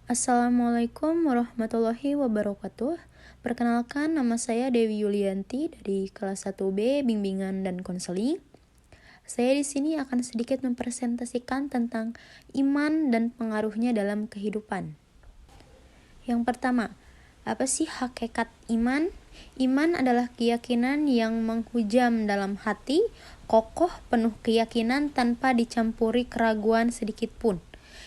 Assalamualaikum warahmatullahi wabarakatuh. Perkenalkan, nama saya Dewi Yulianti dari kelas 1B Bimbingan dan Konseling. Saya di sini akan sedikit mempresentasikan tentang iman dan pengaruhnya dalam kehidupan. Yang pertama, apa sih hakikat iman? Iman adalah keyakinan yang menghujam dalam hati, kokoh, penuh keyakinan tanpa dicampuri keraguan sedikit pun.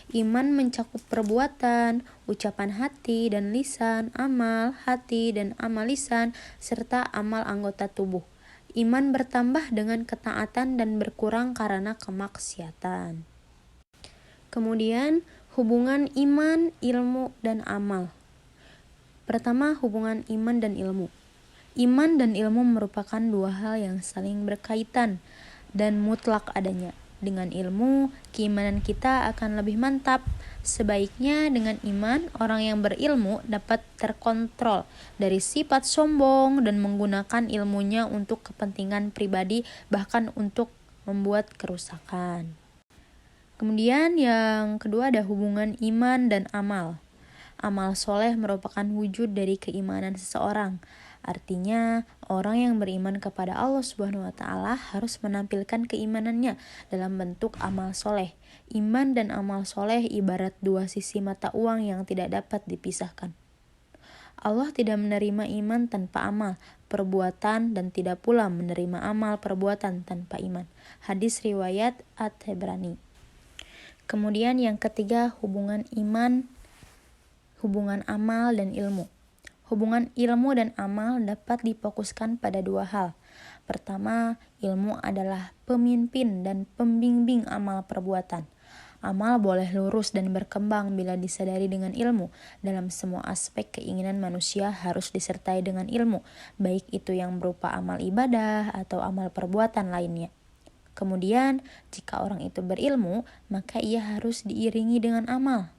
Iman mencakup perbuatan, ucapan hati dan lisan, amal hati dan amal lisan, serta amal anggota tubuh. Iman bertambah dengan ketaatan dan berkurang karena kemaksiatan. Kemudian, hubungan iman, ilmu, dan amal. Pertama, hubungan iman dan ilmu. Iman dan ilmu merupakan dua hal yang saling berkaitan dan mutlak adanya. Dengan ilmu, keimanan kita akan lebih mantap. Sebaiknya dengan iman, orang yang berilmu dapat terkontrol dari sifat sombong dan menggunakan ilmunya untuk kepentingan pribadi, bahkan untuk membuat kerusakan. Kemudian yang kedua ada hubungan iman dan amal. Amal soleh merupakan wujud dari keimanan seseorang. Artinya, orang yang beriman kepada Allah Subhanahu wa Ta'ala harus menampilkan keimanannya dalam bentuk amal soleh. Iman dan amal soleh ibarat dua sisi mata uang yang tidak dapat dipisahkan. Allah tidak menerima iman tanpa amal perbuatan dan tidak pula menerima amal perbuatan tanpa iman. Hadis riwayat At-Tabrani. Kemudian yang ketiga, hubungan amal dan ilmu. Hubungan ilmu dan amal dapat difokuskan pada dua hal. Pertama, ilmu adalah pemimpin dan pembimbing amal perbuatan. Amal boleh lurus dan berkembang bila disadari dengan ilmu. Dalam semua aspek keinginan manusia harus disertai dengan ilmu, baik itu yang berupa amal ibadah atau amal perbuatan lainnya. Kemudian, jika orang itu berilmu, maka ia harus diiringi dengan amal.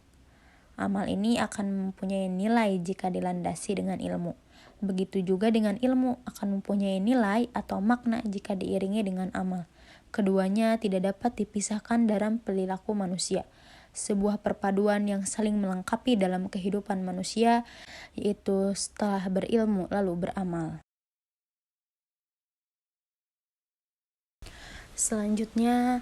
Amal ini akan mempunyai nilai jika dilandasi dengan ilmu. Begitu juga dengan ilmu akan mempunyai nilai atau makna jika diiringi dengan amal. Keduanya tidak dapat dipisahkan dalam perilaku manusia. Sebuah perpaduan yang saling melengkapi dalam kehidupan manusia, yaitu setelah berilmu lalu beramal. Selanjutnya,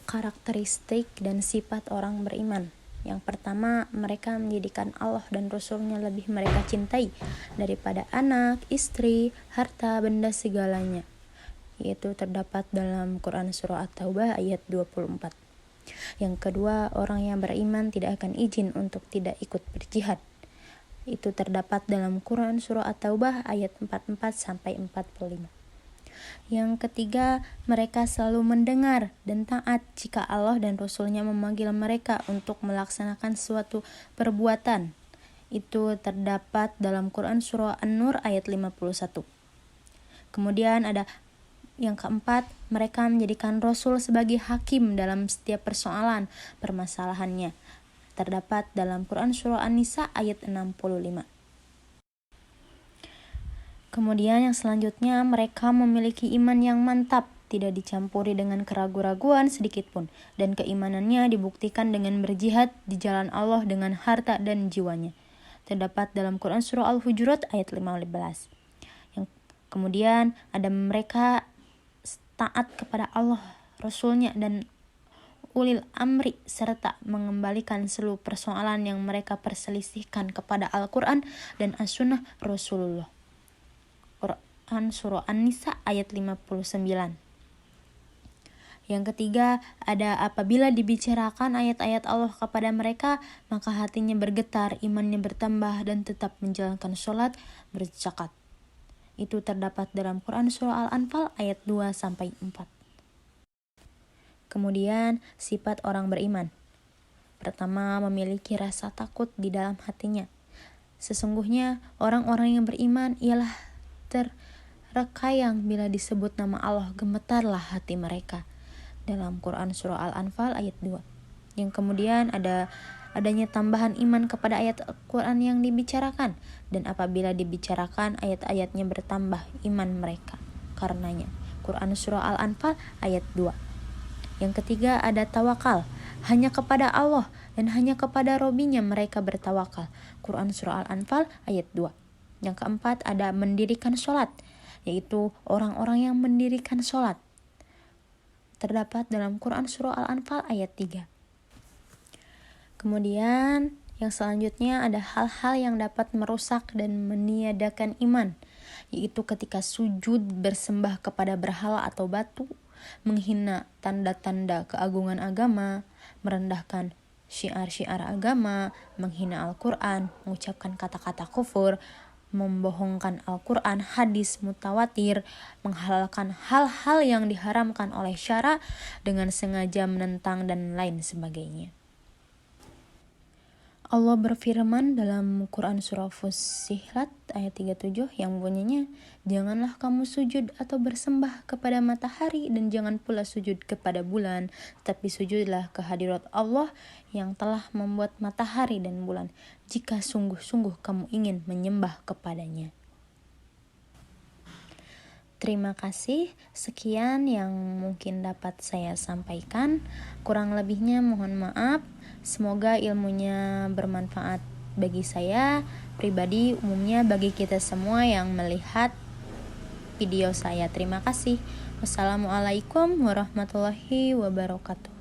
karakteristik dan sifat orang beriman. Yang pertama, mereka menjadikan Allah dan Rasul-Nya lebih mereka cintai daripada anak, istri, harta, benda segalanya. Yaitu terdapat dalam Quran Surah At-Taubah ayat 24. Yang kedua, orang yang beriman tidak akan izin untuk tidak ikut berjihad. Itu terdapat dalam Quran Surah At-Taubah ayat 44-45. Yang ketiga, mereka selalu mendengar dan taat jika Allah dan Rasul-Nya memanggil mereka untuk melaksanakan suatu perbuatan. Itu terdapat dalam Quran Surah An-Nur ayat 51. Kemudian ada yang keempat, mereka menjadikan Rasul sebagai hakim dalam setiap permasalahannya. Terdapat dalam Quran Surah An-Nisa ayat 65. Kemudian yang selanjutnya, mereka memiliki iman yang mantap, tidak dicampuri dengan keraguan-raguan sedikit pun, dan keimanannya dibuktikan dengan berjihad di jalan Allah dengan harta dan jiwanya. Terdapat dalam Quran Surah Al-Hujurat ayat 15. Kemudian ada mereka taat kepada Allah, Rasul-Nya, dan ulil amri, serta mengembalikan seluruh persoalan yang mereka perselisihkan kepada Al-Quran dan As-Sunnah Rasulullah. Quran Surah An-Nisa ayat 59. Yang ketiga, ada apabila dibicarakan ayat-ayat Allah kepada mereka, maka hatinya bergetar, imannya bertambah, dan tetap menjalankan sholat berzakat. Itu terdapat dalam Quran Surah Al-Anfal ayat 2-4. Kemudian, sifat orang beriman. Pertama, memiliki rasa takut di dalam hatinya. Sesungguhnya, orang-orang yang beriman ialah terrekayang bila disebut nama Allah, gemetarlah hati mereka. Dalam Quran Surah Al-Anfal ayat 2. Yang kemudian adanya tambahan iman kepada ayat Al-Quran yang dibicarakan. Dan apabila dibicarakan, ayat-ayatnya bertambah iman mereka karenanya. Quran Surah Al-Anfal ayat 2. Yang ketiga ada tawakal, hanya kepada Allah dan hanya kepada Robinya mereka bertawakal. Quran Surah Al-Anfal ayat 2. Yang keempat ada mendirikan sholat, yaitu orang-orang yang mendirikan sholat. Terdapat dalam Quran Surah Al-Anfal ayat 3. Kemudian yang selanjutnya ada hal-hal yang dapat merusak dan meniadakan iman, yaitu ketika sujud bersembah kepada berhala atau batu, menghina tanda-tanda keagungan agama, merendahkan syiar-syiar agama, menghina Al-Quran, mengucapkan kata-kata kufur, membohongkan Al-Quran, hadis mutawatir, menghalalkan hal-hal yang diharamkan oleh syara dengan sengaja menentang dan lain sebagainya. Allah berfirman dalam Quran Surah Fussilat ayat 37 yang bunyinya, janganlah kamu sujud atau bersembah kepada matahari dan jangan pula sujud kepada bulan, tapi sujudlah kehadirat Allah yang telah membuat matahari dan bulan, jika sungguh-sungguh kamu ingin menyembah kepadanya. Terima kasih, sekian yang mungkin dapat saya sampaikan. Kurang lebihnya mohon maaf. Semoga ilmunya bermanfaat bagi saya pribadi, umumnya bagi kita semua yang melihat video saya. Terima kasih. Wassalamualaikum warahmatullahi wabarakatuh.